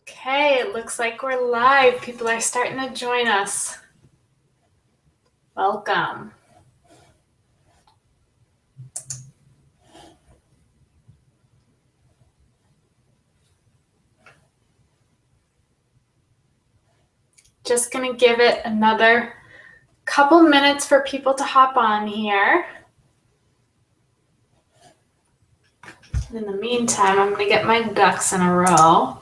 Okay, it looks like we're live. People are starting to join us. Welcome. Just going to give it another couple minutes for people to hop on here. In the meantime, I'm going to get my ducks in a row.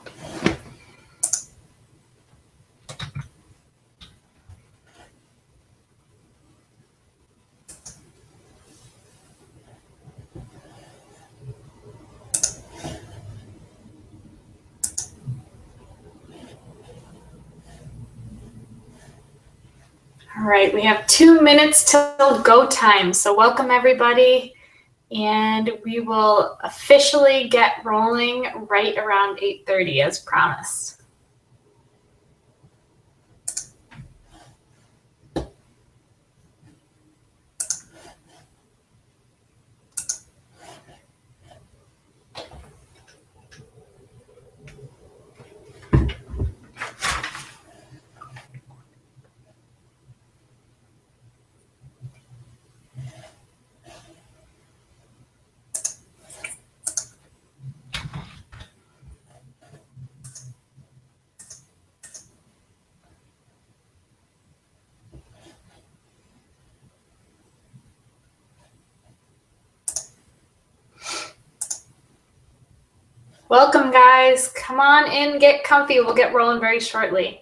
All right, we have 2 minutes till go time. So welcome everybody. And we will officially get rolling right around 8:30 as promised. Welcome, guys. Come on in, get comfy. We'll get rolling very shortly.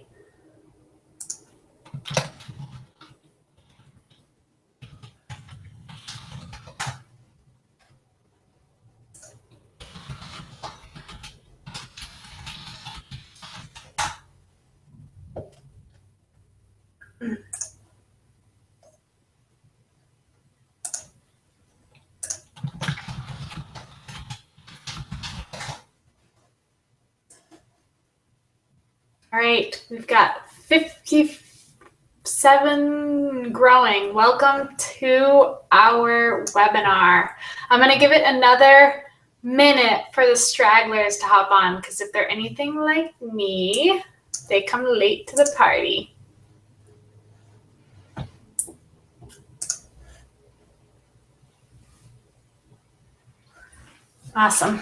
All right, we've got 57 growing. Welcome to our webinar. I'm going to give it another minute for the stragglers to hop on, because if they're anything like me, they come late to the party. Awesome.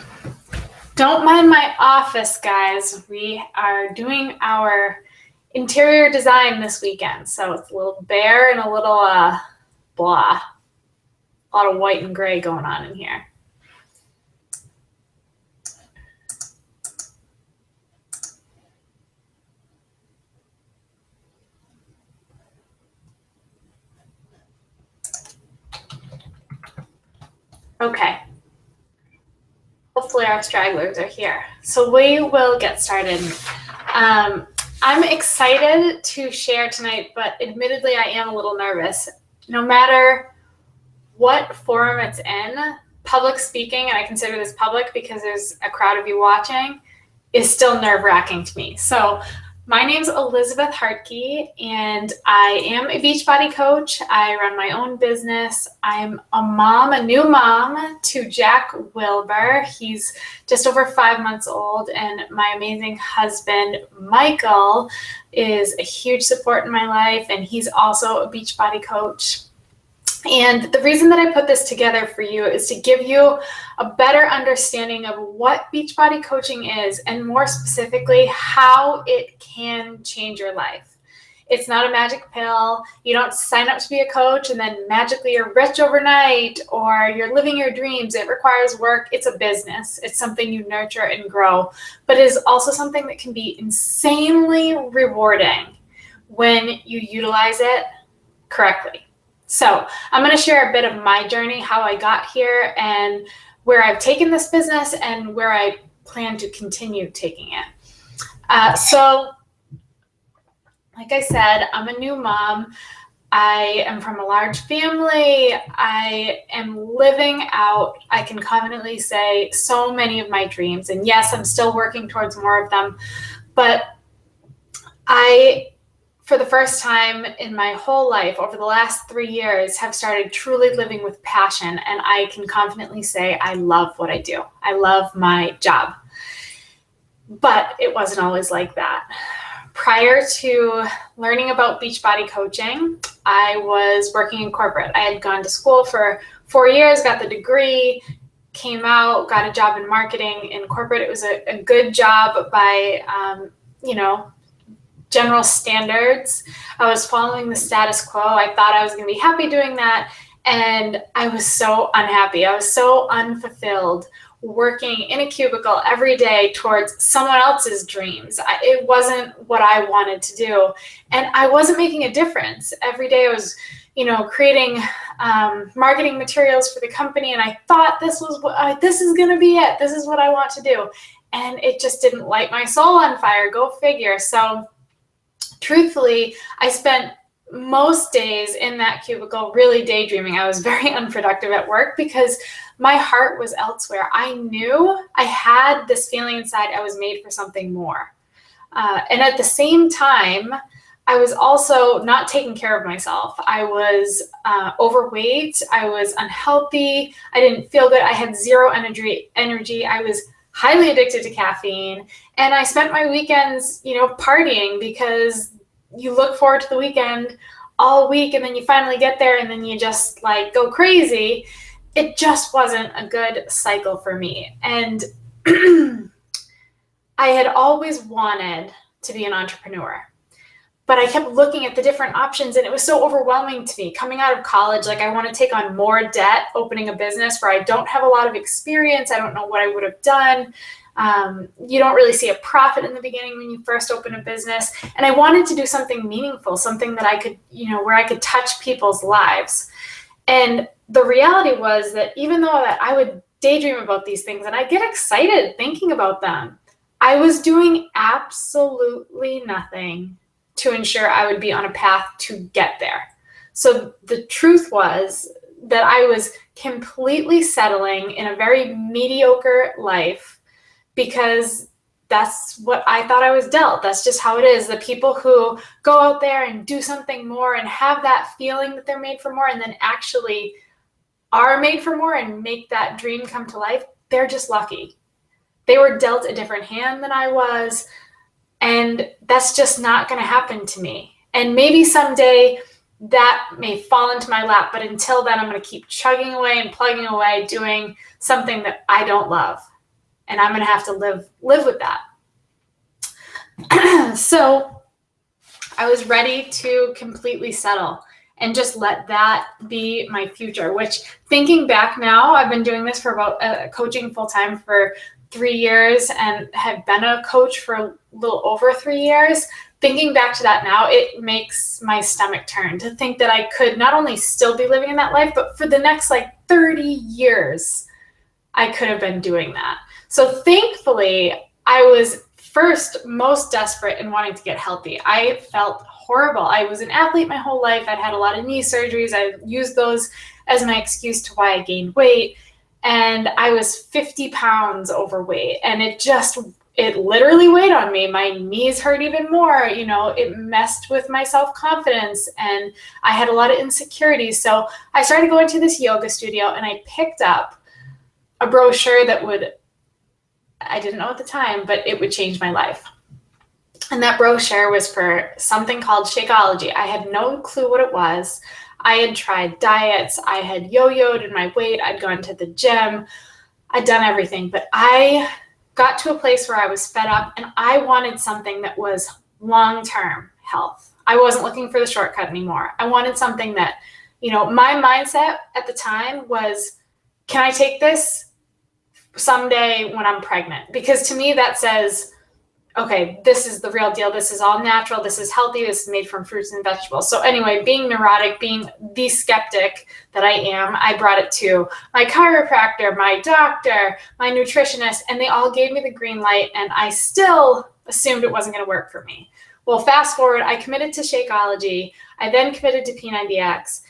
Don't mind my office, guys. We are doing our interior design this weekend, so it's a little bare and a little blah. A lot of white and gray going on in here. Okay. Hopefully our stragglers are here. So we will get started. I'm excited to share tonight, but admittedly I am a little nervous. No matter what forum it's in, public speaking, and I consider this public because there's a crowd of you watching, is still nerve-wracking to me. So my name's Elizabeth Hartke, and I am a Beachbody coach. I run my own business. I'm a mom, a new mom to Jack Wilbur. He's just over 5 months old, and my amazing husband, Michael, is a huge support in my life, and he's also a Beachbody coach. And the reason that I put this together for you is to give you a better understanding of what Beachbody coaching is, and more specifically, how it can change your life. It's not a magic pill. You don't sign up to be a coach and then magically you're rich overnight, or you're living your dreams. It requires work. It's a business. It's something you nurture and grow, but it is also something that can be insanely rewarding when you utilize it correctly. So I'm going to share a bit of my journey, how I got here, and where I've taken this business and where I plan to continue taking it. So like I said, I'm a new mom. I am from a large family. I am living out, I can confidently say, so many of my dreams. And yes, I'm still working towards more of them, but for the first time in my whole life, over the last 3 years, have started truly living with passion. And I can confidently say I love what I do. I love my job. But it wasn't always like that. Prior to learning about Beachbody Coaching, I was working in corporate. I had gone to school for 4 years, got the degree, came out, got a job in marketing in corporate. It was a good job by, general standards. I was following the status quo. I thought I was going to be happy doing that. And I was so unhappy. I was so unfulfilled working in a cubicle every day towards someone else's dreams. It wasn't what I wanted to do. And I wasn't making a difference. Every day I was, creating marketing materials for the company. And I thought this is going to be it. This is what I want to do. And it just didn't light my soul on fire. Go figure. So truthfully, I spent most days in that cubicle really daydreaming. I was very unproductive at work because my heart was elsewhere. I knew I had this feeling inside I was made for something more. And at the same time, I was also not taking care of myself. I was overweight. I was unhealthy. I didn't feel good. I had zero energy. I was highly addicted to caffeine. And I spent my weekends, partying, because you look forward to the weekend all week and then you finally get there and then you just go crazy. It just wasn't a good cycle for me. And I had always wanted to be an entrepreneur, but I kept looking at the different options and it was so overwhelming to me. Coming out of college, I want to take on more debt, opening a business where I don't have a lot of experience. I don't know what I would have done. You don't really see a profit in the beginning when you first open a business. And I wanted to do something meaningful, something that I could, where I could touch people's lives. And the reality was that even though that I would daydream about these things and I get excited thinking about them, I was doing absolutely nothing to ensure I would be on a path to get there. So the truth was that I was completely settling in a very mediocre life because that's what I thought I was dealt. That's just how it is. The people who go out there and do something more and have that feeling that they're made for more and then actually are made for more and make that dream come to life, they're just lucky. They were dealt a different hand than I was, and that's just not going to happen to me. And maybe someday that may fall into my lap, but until then, I'm going to keep chugging away and plugging away, doing something that I don't love. And I'm going to have to live with that. So I was ready to completely settle and just let that be my future, which, thinking back now, I've been doing this for about coaching full-time for 3 years and have been a coach for a little over 3 years. Thinking back to that now, it makes my stomach turn to think that I could not only still be living in that life, but for the next 30 years, I could have been doing that. So thankfully, I was first most desperate in wanting to get healthy. I felt horrible. I was an athlete my whole life. I'd had a lot of knee surgeries. I used those as my excuse to why I gained weight. And I was 50 pounds overweight. And it literally weighed on me. My knees hurt even more. It messed with my self-confidence. And I had a lot of insecurities. So I started going to this yoga studio and I picked up a brochure that I didn't know at the time, but it would change my life. And that brochure was for something called Shakeology. I had no clue what it was. I had tried diets. I had yo-yoed in my weight. I'd gone to the gym. I'd done everything. But I got to a place where I was fed up and I wanted something that was long-term health. I wasn't looking for the shortcut anymore. I wanted something that, my mindset at the time was, can I take this someday when I'm pregnant? Because to me that says, okay, this is the real deal. This is all natural. This is healthy. This is made from fruits and vegetables. So anyway, being neurotic, being the skeptic that I am, I brought it to my chiropractor, my doctor, my nutritionist, and they all gave me the green light. And I still assumed it wasn't going to work for me. Well, fast forward, I committed to Shakeology. I then committed to P90X.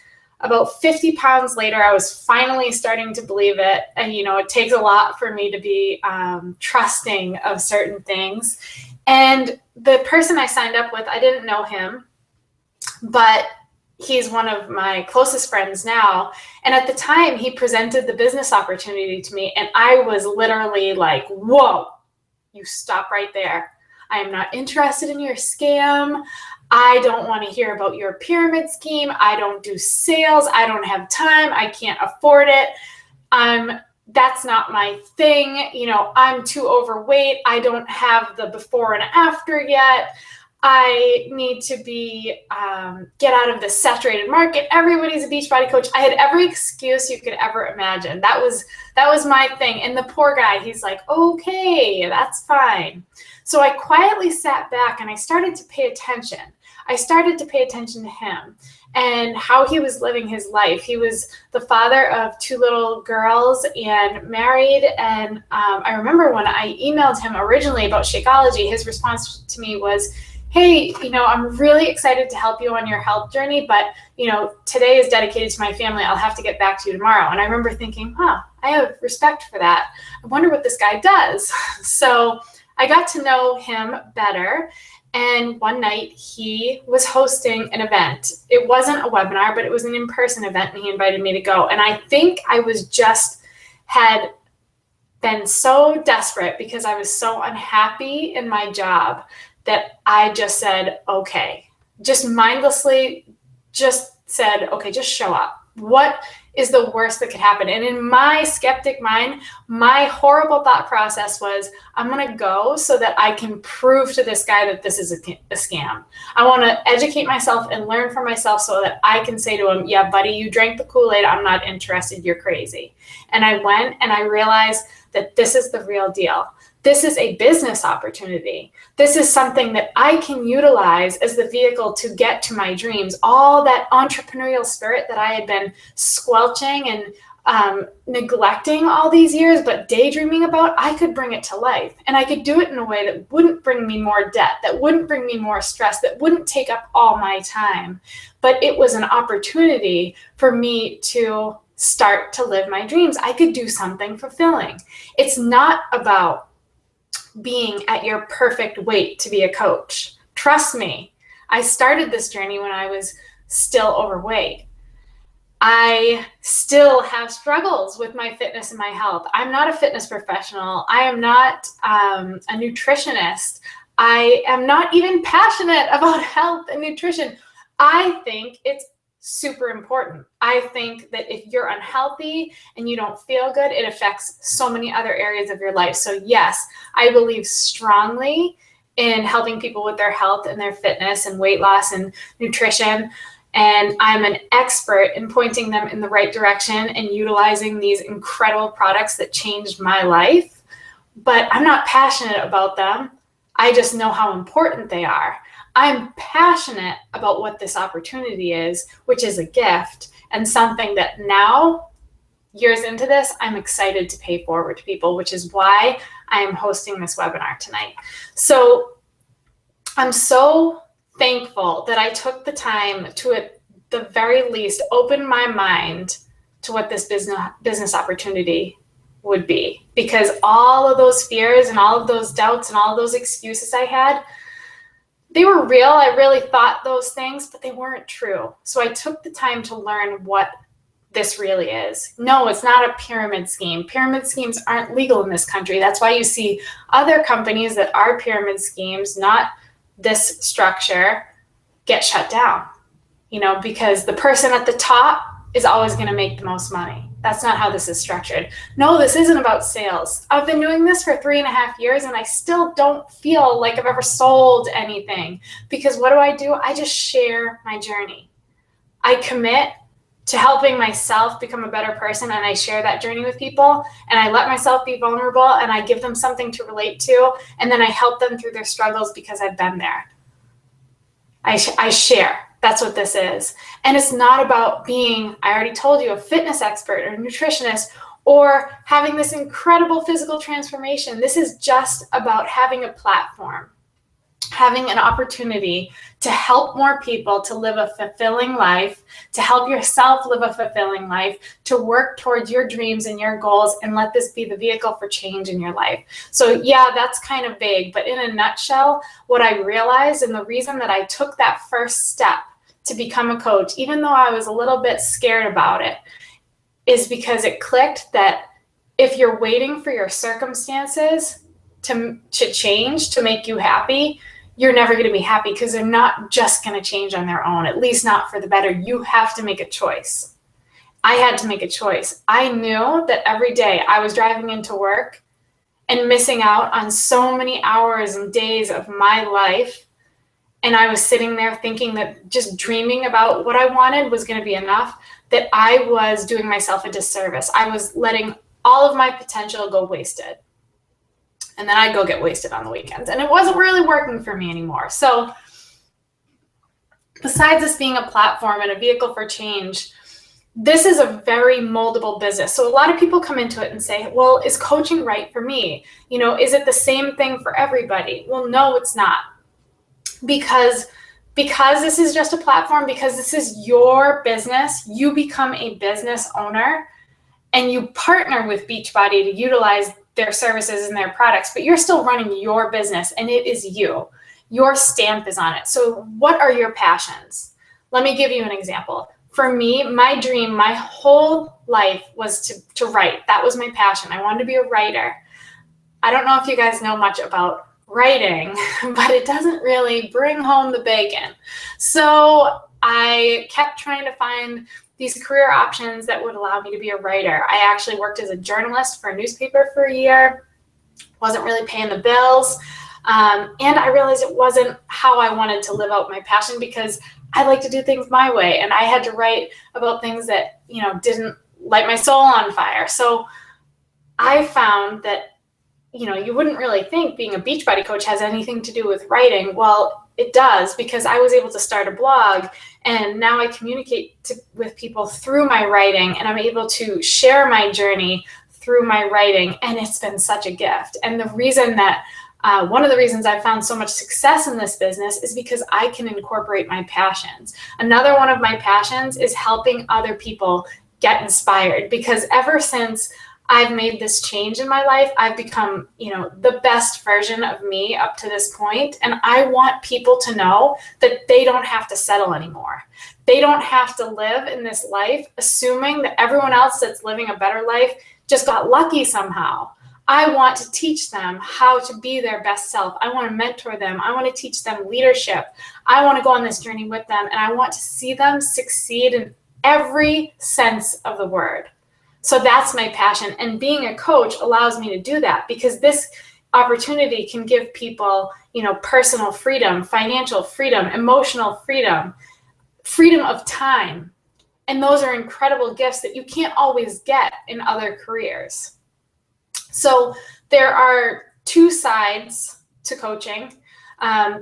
About 50 pounds later, I was finally starting to believe it. And, it takes a lot for me to be trusting of certain things. And the person I signed up with, I didn't know him, but he's one of my closest friends now. And at the time, he presented the business opportunity to me. And I was literally like, whoa, you stop right there. I am not interested in your scam. I don't want to hear about your pyramid scheme. I don't do sales. I don't have time. I can't afford it. That's not my thing. I'm too overweight. I don't have the before and after yet. I need to get out of the saturated market. Everybody's a Beachbody coach. I had every excuse you could ever imagine. That was my thing. And the poor guy, he's like, okay, that's fine. So I quietly sat back and I started to pay attention. I started to pay attention to him and how he was living his life. He was the father of 2 little girls and married. And I remember when I emailed him originally about Shakeology, his response to me was, hey, I'm really excited to help you on your health journey, but, today is dedicated to my family. I'll have to get back to you tomorrow. And I remember thinking, I have respect for that. I wonder what this guy does. So I got to know him better. And one night he was hosting an event. It wasn't a webinar, but it was an in-person event, and he invited me to go. And I think I had been so desperate because I was so unhappy in my job that I just said, okay, just mindlessly just said, okay, just show up. What is the worst that could happen? And in my skeptic mind, my horrible thought process was, I'm going to go so that I can prove to this guy that this is a scam. I want to educate myself and learn from myself so that I can say to him, yeah, buddy, you drank the Kool-Aid. I'm not interested. You're crazy. And I went and I realized that this is the real deal. This is a business opportunity. This is something that I can utilize as the vehicle to get to my dreams. All that entrepreneurial spirit that I had been squelching and neglecting all these years, but daydreaming about, I could bring it to life. And I could do it in a way that wouldn't bring me more debt, that wouldn't bring me more stress, that wouldn't take up all my time. But it was an opportunity for me to start to live my dreams. I could do something fulfilling. It's not about being at your perfect weight to be a coach. Trust me, I started this journey when I was still overweight. I still have struggles with my fitness and my health. I'm not a fitness professional. I am not a nutritionist. I am not even passionate about health and nutrition. I think it's super important. I think that if you're unhealthy and you don't feel good, it affects so many other areas of your life. So yes, I believe strongly in helping people with their health and their fitness and weight loss and nutrition. And I'm an expert in pointing them in the right direction and utilizing these incredible products that changed my life. But I'm not passionate about them. I just know how important they are. I'm passionate about what this opportunity is, which is a gift and something that now, years into this, I'm excited to pay forward to people, which is why I am hosting this webinar tonight. So I'm so thankful that I took the time to, at the very least, open my mind to what this business opportunity would be, because all of those fears and all of those doubts and all of those excuses I had, they were real. I really thought those things, but they weren't true. So I took the time to learn what this really is. No, it's not a pyramid scheme. Pyramid schemes aren't legal in this country. That's why you see other companies that are pyramid schemes, not this structure, get shut down, because the person at the top is always going to make the most money. That's not how this is structured. No, this isn't about sales. I've been doing this for 3.5 years and I still don't feel like I've ever sold anything, because what do? I just share my journey. I commit to helping myself become a better person, and I share that journey with people, and I let myself be vulnerable, and I give them something to relate to, and then I help them through their struggles because I've been there. I share. That's what this is. And it's not about being, I already told you, a fitness expert or a nutritionist or having this incredible physical transformation. This is just about having a platform, having an opportunity to help more people to live a fulfilling life, to help yourself live a fulfilling life, to work towards your dreams and your goals, and let this be the vehicle for change in your life. So yeah, that's kind of vague, but in a nutshell, what I realized, and the reason that I took that first step to become a coach, even though I was a little bit scared about it, is because it clicked that if you're waiting for your circumstances, to change to make you happy, you're never going to be happy, because they're not just going to change on their own, at least not for the better. You have to make a choice. I had to make a choice. I knew that every day I was driving into work and missing out on so many hours and days of my life. And I was sitting there thinking that just dreaming about what I wanted was going to be enough, that I was doing myself a disservice. I was letting all of my potential go wasted. And then I'd go get wasted on the weekends. And it wasn't really working for me anymore. So besides this being a platform and a vehicle for change, this is a very moldable business. So a lot of people come into it and say, well, is coaching right for me? Is it the same thing for everybody? Well, no, it's not. Because this is just a platform, because this is your business, you become a business owner and you partner with Beachbody to utilize their services and their products, but you're still running your business and it is you. Your stamp is on it. So what are your passions? Let me give you an example. For me, my dream, my whole life was to write. That was my passion. I wanted to be a writer. I don't know if you guys know much about writing, but it doesn't really bring home the bacon. So I kept trying to find these career options that would allow me to be a writer. I actually worked as a journalist for a newspaper for a year, wasn't really paying the bills. And I realized it wasn't how I wanted to live out my passion, because I like to do things my way. And I had to write about things that, didn't light my soul on fire. So I found that, you wouldn't really think being a Beachbody coach has anything to do with writing. Well, it does, because I was able to start a blog, and now I communicate with people through my writing, and I'm able to share my journey through my writing, and it's been such a gift. And the reason that one of the reasons I've found so much success in this business is because I can incorporate my passions. Another one of my passions is helping other people get inspired, because ever since I've made this change in my life, I've become, the best version of me up to this point. And I want people to know that they don't have to settle anymore. They don't have to live in this life assuming that everyone else that's living a better life just got lucky somehow. I want to teach them how to be their best self. I want to mentor them. I want to teach them leadership. I want to go on this journey with them, and I want to see them succeed in every sense of the word. So that's my passion. And being a coach allows me to do that, because this opportunity can give people, personal freedom, financial freedom, emotional freedom, freedom of time. And those are incredible gifts that you can't always get in other careers. So there are two sides to coaching.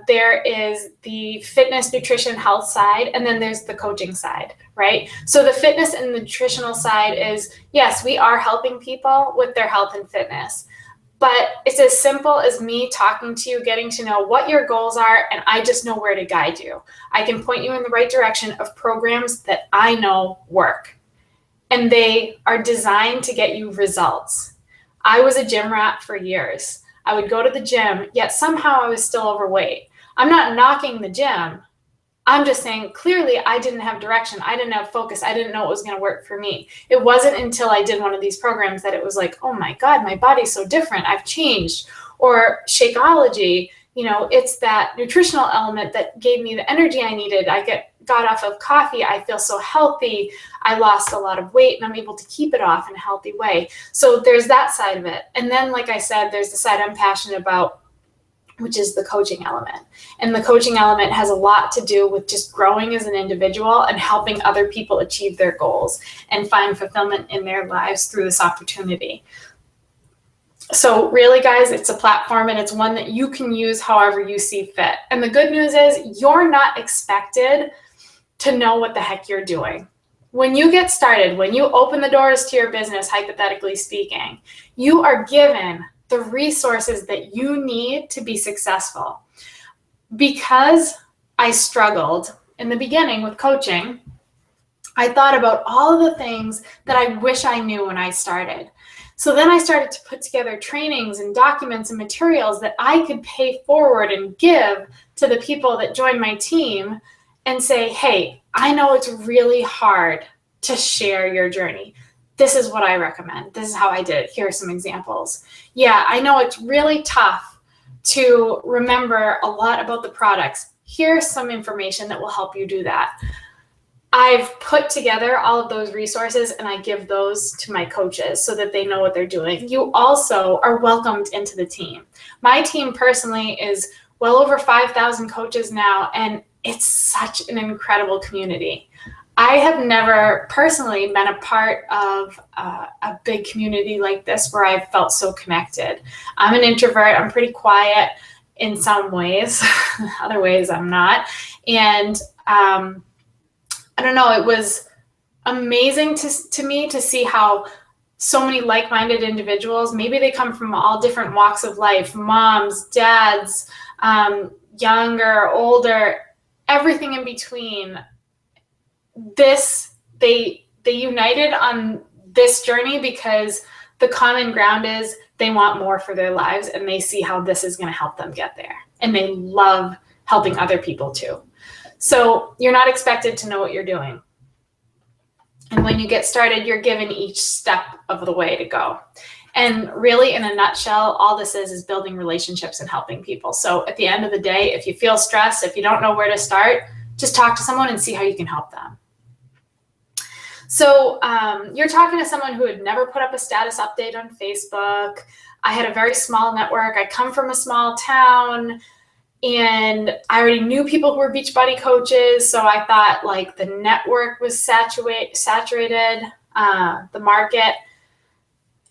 There is the fitness, nutrition, health side, and then there's the coaching side, right? So the fitness and the nutritional side is, yes, we are helping people with their health and fitness, but it's as simple as me talking to you, getting to know what your goals are, and I just know where to guide you. I can point you in the right direction of programs that I know work, and they are designed to get you results. I was a gym rat for years. I would go to the gym, yet somehow I was still overweight. I'm not knocking the gym. I'm just saying, clearly I didn't have direction. I didn't have focus. I didn't know what was going to work for me. It wasn't until I did one of these programs that it was like, oh my God, my body's so different. I've changed. Or Shakeology, it's that nutritional element that gave me the energy I needed. I got off of coffee. I feel so healthy. I lost a lot of weight, and I'm able to keep it off in a healthy way. So there's that side of it. And then, like I said, there's the side I'm passionate about, which is the coaching element. And the coaching element has a lot to do with just growing as an individual and helping other people achieve their goals and find fulfillment in their lives through this opportunity. So really, guys, it's a platform, and it's one that you can use however you see fit. And the good news is you're not expected to know what the heck you're doing. When you get started, when you open the doors to your business, hypothetically speaking, you are given the resources that you need to be successful. Because I struggled in the beginning with coaching, I thought about all of the things that I wish I knew when I started. So then I started to put together trainings and documents and materials that I could pay forward and give to the people that joined my team and say, hey, I know it's really hard to share your journey. this is what I recommend. This is how I did it. Here are some examples. Yeah, I know it's really tough to remember a lot about the products. Here's some information that will help you do that. I've put together all of those resources and I give those to my coaches so that they know what they're doing. You also are welcomed into the team. My team personally is well over 5,000 coaches now, and it's such an incredible community. I have never personally been a part of a big community like this where I've felt so connected. I'm an introvert. I'm pretty quiet in some ways. Other ways I'm not. And I don't know, it was amazing to me to see how so many like-minded individuals, maybe they come from all different walks of life, moms, dads, younger, older, everything in between. They united on this journey because the common ground is they want more for their lives and they see how this is going to help them get there. And they love helping other people too. So you're not expected to know what you're doing. And when you get started, you're given each step of the way to go. And really, in a nutshell, all this is building relationships and helping people. So at the end of the day, if you feel stressed, if you don't know where to start, just talk to someone and see how you can help them. So you're talking to someone who had never put up a status update on Facebook. I had a very small network. I come from a small town, and I already knew people who were Beachbody coaches. So I thought like the network was saturated, the market.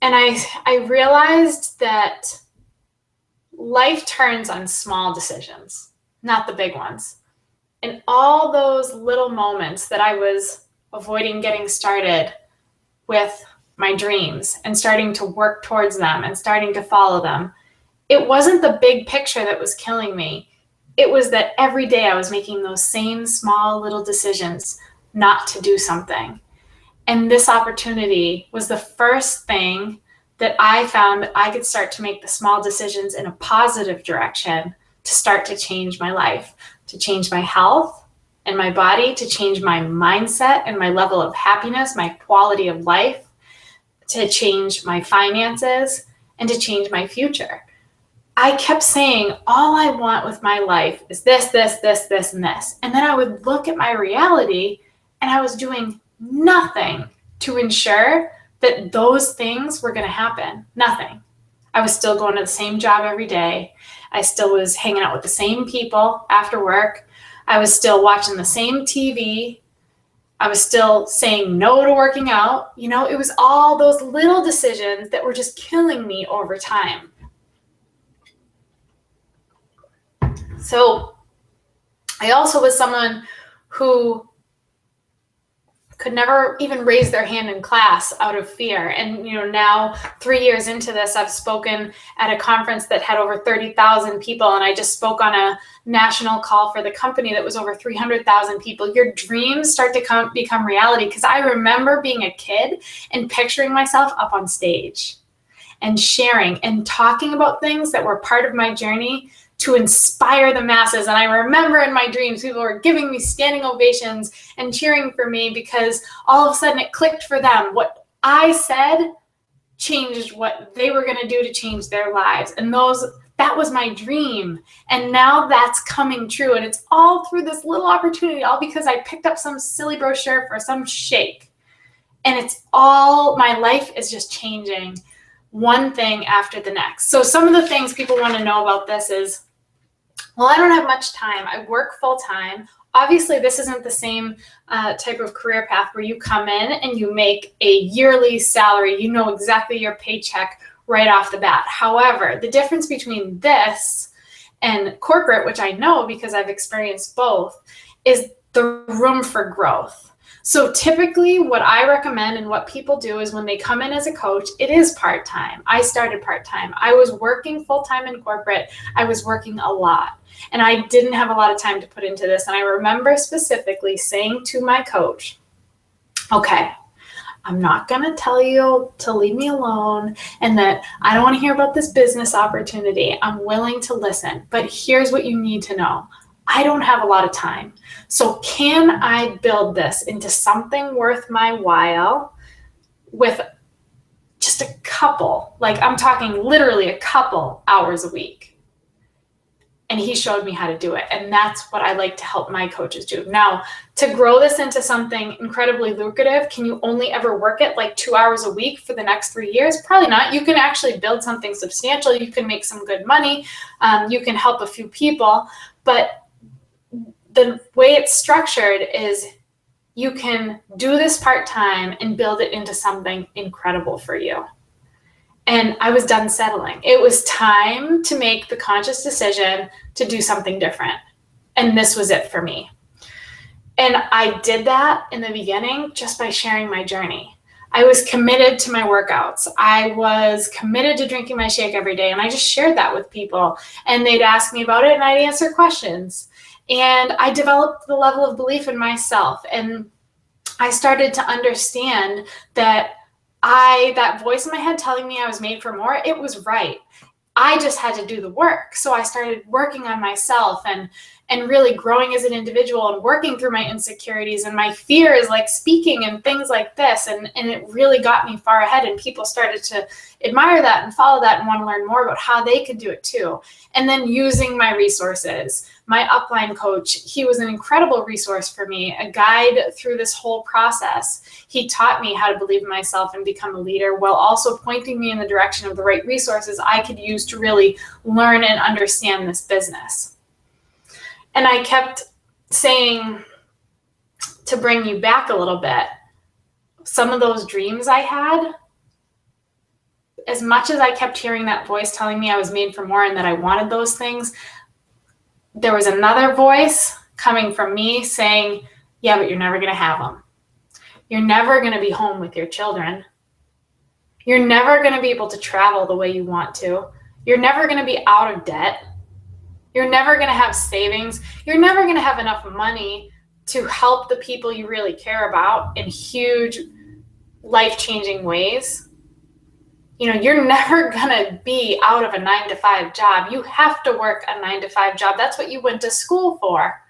And I realized that life turns on small decisions, not the big ones. And all those little moments that I was avoiding getting started with my dreams and starting to work towards them and starting to follow them, it wasn't the big picture that was killing me. It was that every day I was making those same small little decisions not to do something. And this opportunity was the first thing that I found that I could start to make the small decisions in a positive direction to start to change my life, to change my health and my body, to change my mindset and my level of happiness, my quality of life, to change my finances, and to change my future. I kept saying, all I want with my life is this, this, this, this, and this. And then I would look at my reality and I was doing nothing to ensure that those things were going to happen. Nothing. I was still going to the same job every day. I still was hanging out with the same people after work. I was still watching the same TV. I was still saying no to working out. You know, it was all those little decisions that were just killing me over time. So I also was someone who could never even raise their hand in class out of fear. And, you know, now 3 years into this, I've spoken at a conference that had over 30,000 people. And I just spoke on a national call for the company that was over 300,000 people. Your dreams start to become reality. Because I remember being a kid and picturing myself up on stage and sharing and talking about things that were part of my journey to inspire the masses. And I remember in my dreams, people were giving me standing ovations and cheering for me because all of a sudden it clicked for them. What I said changed what they were going to do to change their lives. And that was my dream. And now that's coming true. And it's all through this little opportunity, all because I picked up some silly brochure for some shake. And it's all, my life is just changing one thing after the next. So some of the things people want to know about this is, well, I don't have much time. I work full time. Obviously, this isn't the same type of career path where you come in and you make a yearly salary. You know exactly your paycheck right off the bat. However, the difference between this and corporate, which I know because I've experienced both, is the room for growth. So typically what I recommend and what people do is when they come in as a coach, it is part-time. I started part-time. I was working full-time in corporate. I was working a lot and I didn't have a lot of time to put into this. And I remember specifically saying to my coach, okay, I'm not going to tell you to leave me alone and that I don't want to hear about this business opportunity. I'm willing to listen, but here's what you need to know. I don't have a lot of time. So can I build this into something worth my while with just a couple, like I'm talking literally a couple hours a week. And he showed me how to do it. And that's what I like to help my coaches do. Now, to grow this into something incredibly lucrative, can you only ever work it like 2 hours a week for the next 3 years? Probably not. You can actually build something substantial. You can make some good money. You can help a few people. But the way it's structured is you can do this part-time and build it into something incredible for you. And I was done settling. It was time to make the conscious decision to do something different. And this was it for me. And I did that in the beginning just by sharing my journey. I was committed to my workouts. I was committed to drinking my shake every day. And I just shared that with people. And they'd ask me about it and I'd answer questions. And I developed the level of belief in myself. And I started to understand that that voice in my head telling me I was made for more, it was right. I just had to do the work. So I started working on myself and really growing as an individual and working through my insecurities and my fears, like speaking and things like this. And it really got me far ahead, and people started to admire that and follow that and want to learn more about how they could do it too. And then using my resources, my upline coach, he was an incredible resource for me, a guide through this whole process. He taught me how to believe in myself and become a leader, while also pointing me in the direction of the right resources I could use to really learn and understand this business. And I kept saying, to bring you back a little bit, some of those dreams I had, as much as I kept hearing that voice telling me I was made for more and that I wanted those things, there was another voice coming from me saying, yeah, but you're never going to have them. You're never going to be home with your children. You're never going to be able to travel the way you want to. You're never going to be out of debt. You're never going to have savings. You're never going to have enough money to help the people you really care about in huge, life-changing ways. You know, you're never going to be out of a 9-to-5 job. You have to work a 9-to-5 job. That's what you went to school for.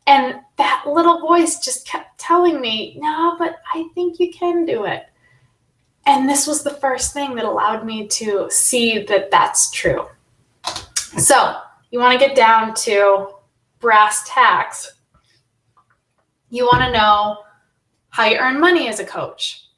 And that little voice just kept telling me, no, but I think you can do it. And this was the first thing that allowed me to see that that's true. So you want to get down to brass tacks. You want to know how you earn money as a coach.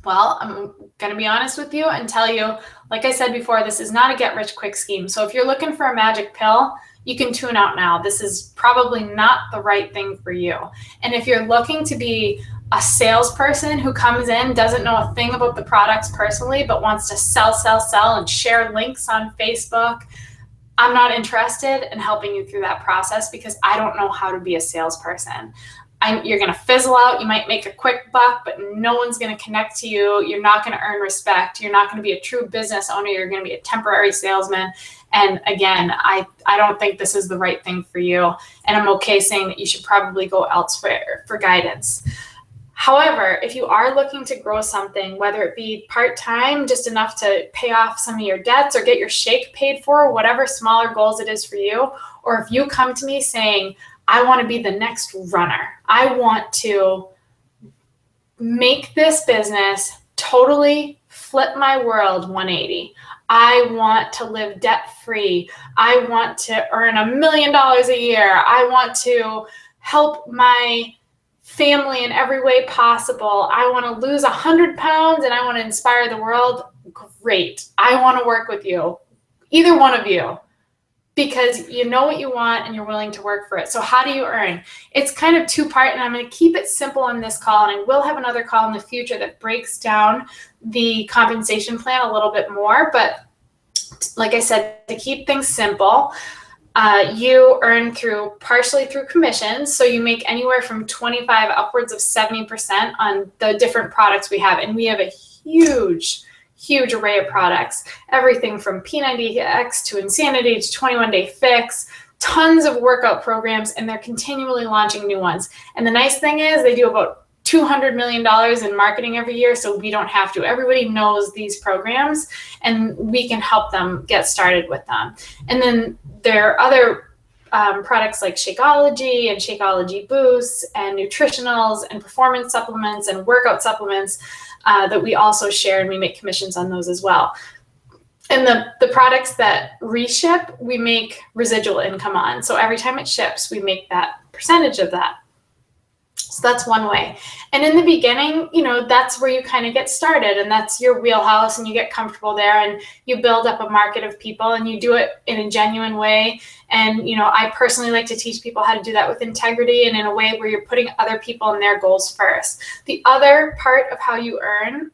Well, I'm going to be honest with you and tell you, like I said before, this is not a get-rich-quick scheme. So if you're looking for a magic pill, you can tune out now. This is probably not the right thing for you. And if you're looking to be a salesperson who comes in, doesn't know a thing about the products personally, but wants to sell, and share links on Facebook, I'm not interested in helping you through that process because I don't know how to be a salesperson. You're going to fizzle out. You might make a quick buck, but no one's going to connect to you. You're not going to earn respect. You're not going to be a true business owner. You're going to be a temporary salesman. And again, I don't think this is the right thing for you. And I'm okay saying that you should probably go elsewhere for guidance. However, if you are looking to grow something, whether it be part-time, just enough to pay off some of your debts or get your shake paid for, whatever smaller goals it is for you, or if you come to me saying, I want to be the next runner, I want to make this business totally flip my world 180. I want to live debt-free. I want to earn $1 million a year. I want to help my family in every way possible. I want to lose 100 pounds and I want to inspire the world. Great. I want to work with you. Either one of you. Because you know what you want and you're willing to work for it. So how do you earn? It's kind of two-part, and I'm going to keep it simple on this call, and I will have another call in the future that breaks down the compensation plan a little bit more. But like I said, to keep things simple, you earn partially through commissions. So you make anywhere from 25 upwards of 70% on the different products we have. And we have a huge array of products, everything from P90X to Insanity to 21-Day Fix, tons of workout programs, and they're continually launching new ones. And the nice thing is they do about $200 million in marketing every year, so we don't have to. Everybody knows these programs, and we can help them get started with them. And then there are other products like Shakeology and Shakeology Boosts and nutritionals and performance supplements and workout supplements that we also share, and we make commissions on those as well. And the products that reship, we make residual income on. So every time it ships, we make that percentage of that. So that's one way. And in the beginning, that's where you kind of get started, and that's your wheelhouse, and you get comfortable there, and you build up a market of people, and you do it in a genuine way. And, I personally like to teach people how to do that with integrity and in a way where you're putting other people and their goals first. The other part of how you earn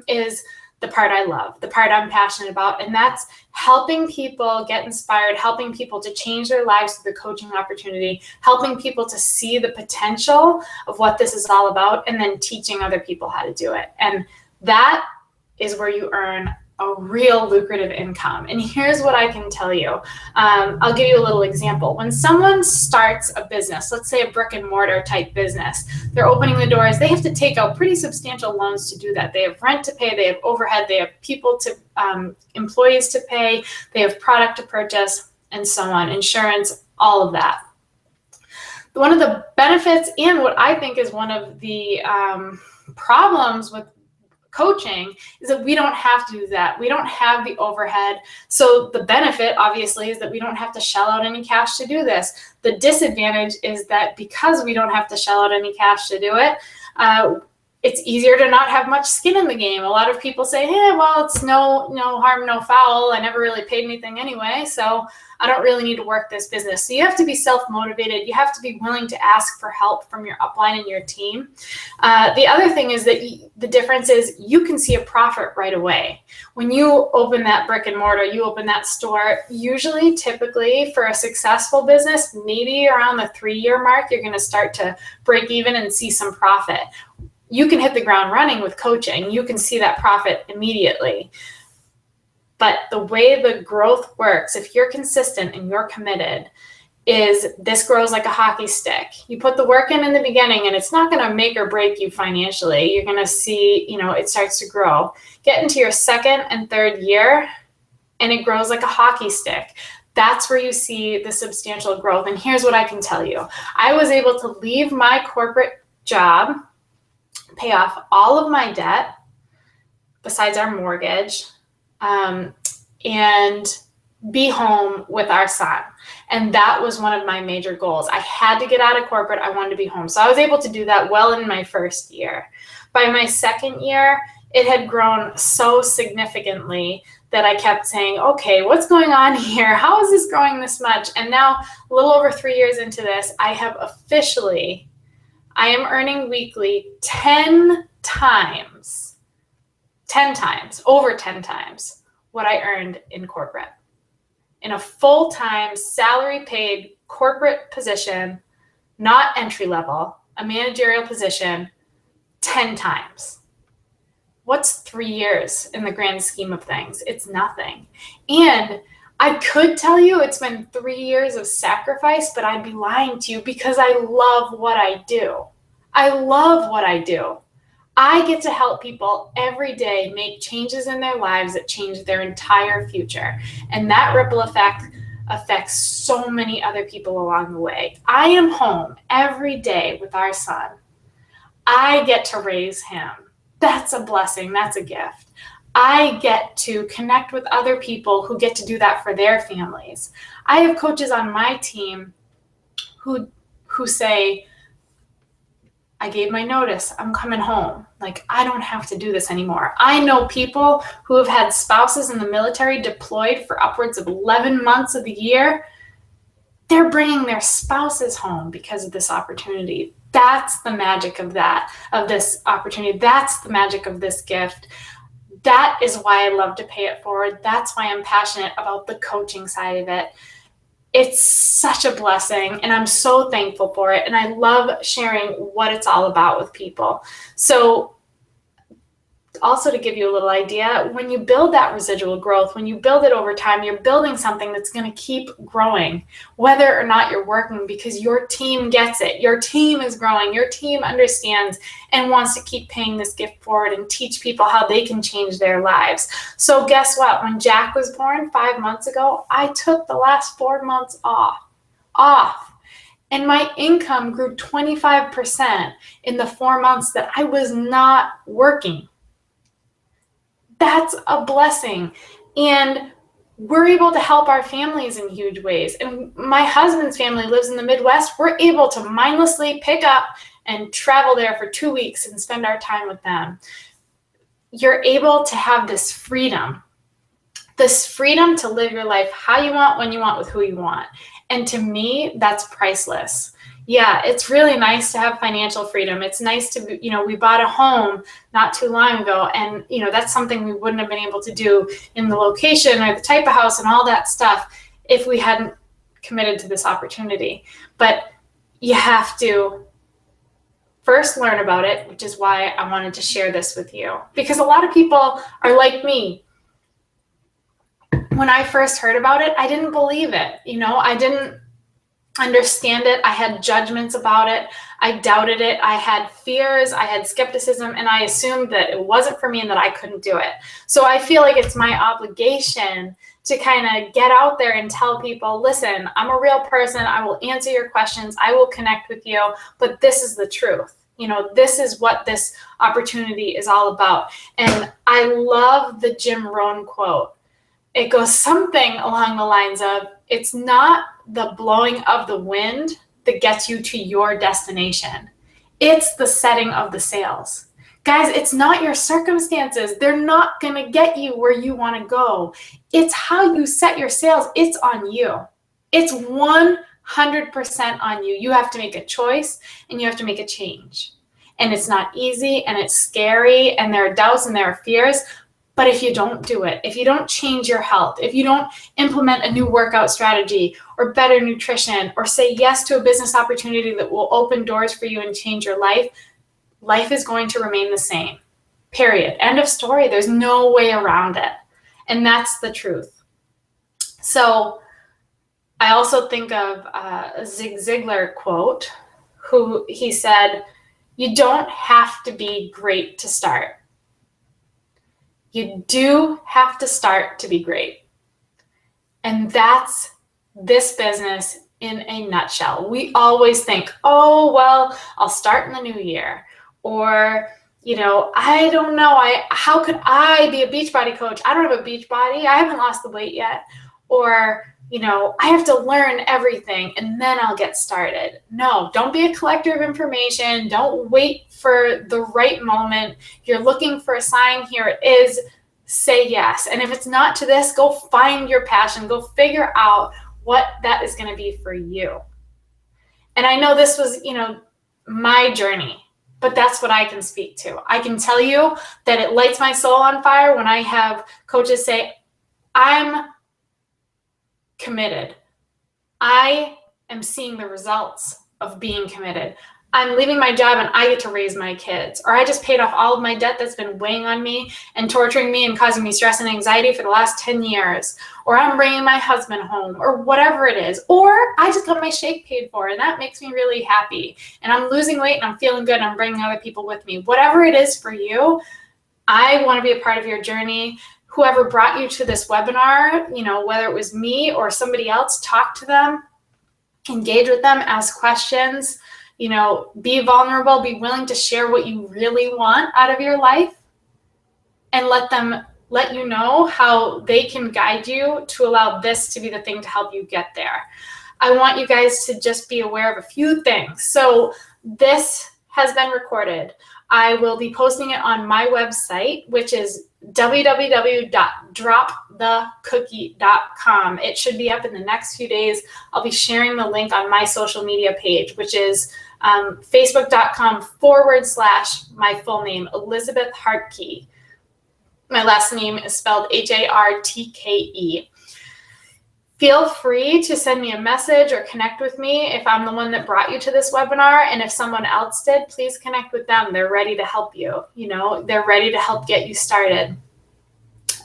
is the part I love, the part I'm passionate about, and that's helping people get inspired, helping people to change their lives through the coaching opportunity, helping people to see the potential of what this is all about, and then teaching other people how to do it. And that is where you earn a real lucrative income. And here's what I can tell you. I'll give you a little example. When someone starts a business, let's say a brick and mortar type business, they're opening the doors, they have to take out pretty substantial loans to do that. They have rent to pay, they have overhead, they have people to, employees to pay, they have product to purchase, and so on, insurance, all of that. One of the benefits, and what I think is one of the problems with coaching, is that we don't have to do that. We don't have the overhead. So the benefit, obviously, is that we don't have to shell out any cash to do this. The disadvantage is that because we don't have to shell out any cash to do it, it's easier to not have much skin in the game. A lot of people say, hey, well, it's no harm, no foul. I never really paid anything anyway, so I don't really need to work this business. So you have to be self-motivated. You have to be willing to ask for help from your upline and your team. The other thing is that the difference is you can see a profit right away. When you open that brick and mortar, you open that store, usually, typically, for a successful business, maybe around the 3-year mark, you're going to start to break even and see some profit. You can hit the ground running with coaching. You can see that profit immediately. But the way the growth works, if you're consistent and you're committed, is this grows like a hockey stick. You put the work in the beginning, and it's not going to make or break you financially. You're going to see, it starts to grow. Get into your second and third year, and it grows like a hockey stick. That's where you see the substantial growth. And here's what I can tell you. I was able to leave my corporate job, pay off all of my debt besides our mortgage, and be home with our son. And that was one of my major goals. I had to get out of corporate. I wanted to be home. So I was able to do that well in my first year. By my second year, it had grown so significantly that I kept saying, okay, what's going on here? How is this growing this much? And now, a little over 3 years into this, I am earning weekly 10 times what I earned in corporate. In a full-time, salary-paid corporate position, not entry level, a managerial position, 10 times. What's 3 years in the grand scheme of things? It's nothing. And I could tell you it's been 3 years of sacrifice, but I'd be lying to you because I love what I do. I love what I do. I get to help people every day make changes in their lives that change their entire future. And that ripple effect affects so many other people along the way. I am home every day with our son. I get to raise him. That's a blessing. That's a gift. I get to connect with other people who get to do that for their families. I have coaches on my team who say, I gave my notice, I'm coming home. Like, I don't have to do this anymore. I know people who have had spouses in the military deployed for upwards of 11 months of the year. They're bringing their spouses home because of this opportunity. That's the magic of this opportunity. That's the magic of this gift. That is why I love to pay it forward. That's why I'm passionate about the coaching side of it. It's such a blessing, and I'm so thankful for it. And I love sharing what it's all about with people. So also, to give you a little idea, when you build that residual growth, when you build it over time, you're building something that's going to keep growing, whether or not you're working, because your team gets it. Your team is growing. Your team understands and wants to keep paying this gift forward and teach people how they can change their lives. So guess what? When Jack was born 5 months ago, I took the last 4 months off. off. And my income grew 25% in the 4 months that I was not working. That's a blessing. And we're able to help our families in huge ways. And my husband's family lives in the Midwest. We're able to mindlessly pick up and travel there for 2 weeks and spend our time with them. You're able to have this freedom to live your life how you want, when you want, with who you want. And to me, that's priceless. Yeah, it's really nice to have financial freedom. It's nice to, we bought a home not too long ago, and, that's something we wouldn't have been able to do in the location or the type of house and all that stuff if we hadn't committed to this opportunity. But you have to first learn about it, which is why I wanted to share this with you. Because a lot of people are like me. When I first heard about it, I didn't believe it. I didn't understand it. I had judgments about it. I doubted it. I had fears. I had skepticism, and I assumed that it wasn't for me and that I couldn't do it. So I feel like it's my obligation to kind of get out there and tell people, listen, I'm a real person. I will answer your questions. I will connect with you, but this is the truth. This is what this opportunity is all about. And I love the Jim Rohn quote. It goes something along the lines of, it's not the blowing of the wind that gets you to your destination. It's the setting of the sails. Guys, it's not your circumstances. They're not going to get you where you want to go. It's how you set your sails. It's on you. It's 100% on you. You have to make a choice and you have to make a change. And it's not easy and it's scary and there are doubts and there are fears. But if you don't do it, if you don't change your health, if you don't implement a new workout strategy or better nutrition or say yes to a business opportunity that will open doors for you and change your life, life is going to remain the same. Period. End of story. There's no way around it. And that's the truth. So I also think of a Zig Ziglar quote, he said, you don't have to be great to start. You do have to start to be great. And that's this business in a nutshell. We always think, oh, well, I'll start in the new year. Or, I don't know. How could I be a Beachbody coach? I don't have a beach body. I haven't lost the weight yet. Or, I have to learn everything and then I'll get started. No, don't be a collector of information. Don't wait for the right moment. You're looking for a sign. Here it is. Say yes. And if it's not to this, go find your passion. Go figure out what that is going to be for you. And I know this was, my journey, but that's what I can speak to. I can tell you that it lights my soul on fire when I have coaches say, I'm committed. I am seeing the results of being committed. I'm leaving my job and I get to raise my kids. Or I just paid off all of my debt that's been weighing on me and torturing me and causing me stress and anxiety for the last 10 years. Or I'm bringing my husband home, or whatever it is. Or I just got my shake paid for and that makes me really happy. And I'm losing weight and I'm feeling good and I'm bringing other people with me. Whatever it is for you, I want to be a part of your journey. Whoever brought you to this webinar, whether it was me or somebody else, talk to them, engage with them, ask questions, be vulnerable, be willing to share what you really want out of your life, and let you know how they can guide you to allow this to be the thing to help you get there. I want you guys to just be aware of a few things. So this has been recorded. I will be posting it on my website, which is www.dropthecookie.com. It should be up in the next few days. I'll be sharing the link on my social media page, which is facebook.com/my full name, Elizabeth Hartke. My last name is spelled Hartke. Feel free to send me a message or connect with me if I'm the one that brought you to this webinar. And if someone else did, please connect with them. They're ready to help you. They're ready to help get you started.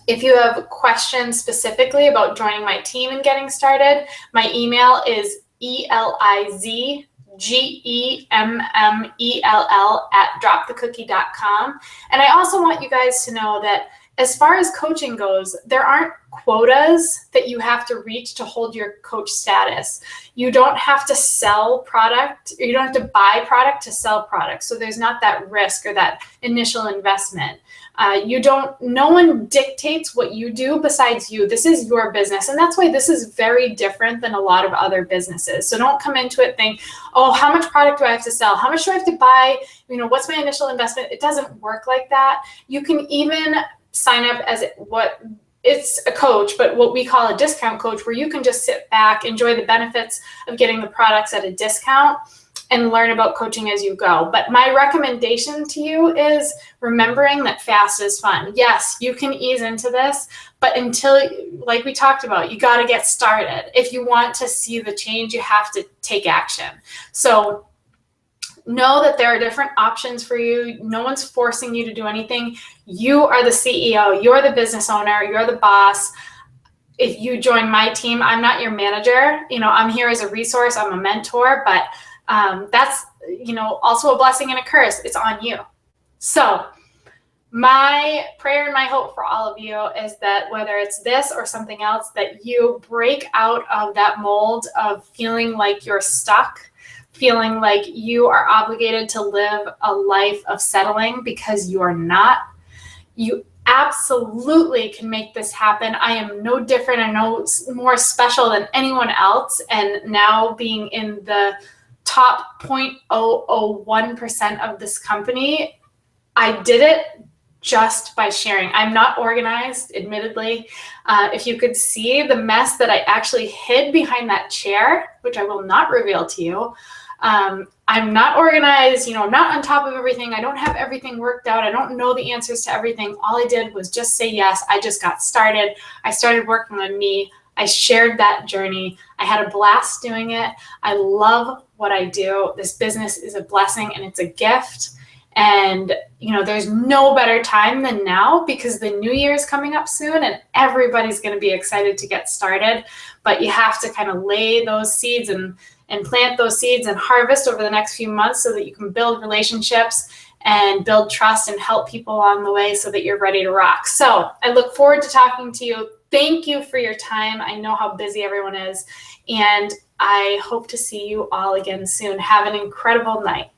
If you have questions specifically about joining my team and getting started, my email is elizgemmell@dropthecookie.com. And I also want you guys to know that as far as coaching goes, there aren't quotas that you have to reach to hold your coach status. You don't have to sell product, or you don't have to buy product to sell product. So there's not that risk or that initial investment. No one dictates what you do besides you. This is your business. And that's why this is very different than a lot of other businesses. So don't come into it think, oh, how much product do I have to sell? How much do I have to buy? What's my initial investment? It doesn't work like that. You can even sign up as it's a coach, but what we call a discount coach, where you can just sit back, enjoy the benefits of getting the products at a discount, and learn about coaching as you go. But my recommendation to you is remembering that fast is fun. Yes, you can ease into this, but until, like we talked about, you got to get started. If you want to see the change, you have to take action. So know that there are different options for you. No one's forcing you to do anything. You are the CEO. You're the business owner. You're the boss. If you join my team, I'm not your manager. I'm here as a resource. I'm a mentor, but that's, also a blessing and a curse. It's on you. So my prayer and my hope for all of you is that whether it's this or something else, that you break out of that mold of feeling like you're stuck, feeling like you are obligated to live a life of settling, because you are not. You absolutely can make this happen. I am no different. I'm no more special than anyone else. And now being in the top 0.001% of this company, I did it just by sharing. I'm not organized, admittedly. If you could see the mess that I actually hid behind that chair, which I will not reveal to you, I'm not organized, I'm not on top of everything. I don't have everything worked out. I don't know the answers to everything. All I did was just say yes. I just got started. I started working on me. I shared that journey. I had a blast doing it. I love what I do. This business is a blessing and it's a gift. And, there's no better time than now, because the new year is coming up soon and everybody's going to be excited to get started. But you have to kind of lay those seeds and plant those seeds and harvest over the next few months, so that you can build relationships and build trust and help people along the way, so that you're ready to rock. So I look forward to talking to you. Thank you for your time. I know how busy everyone is, and I hope to see you all again soon. Have an incredible night.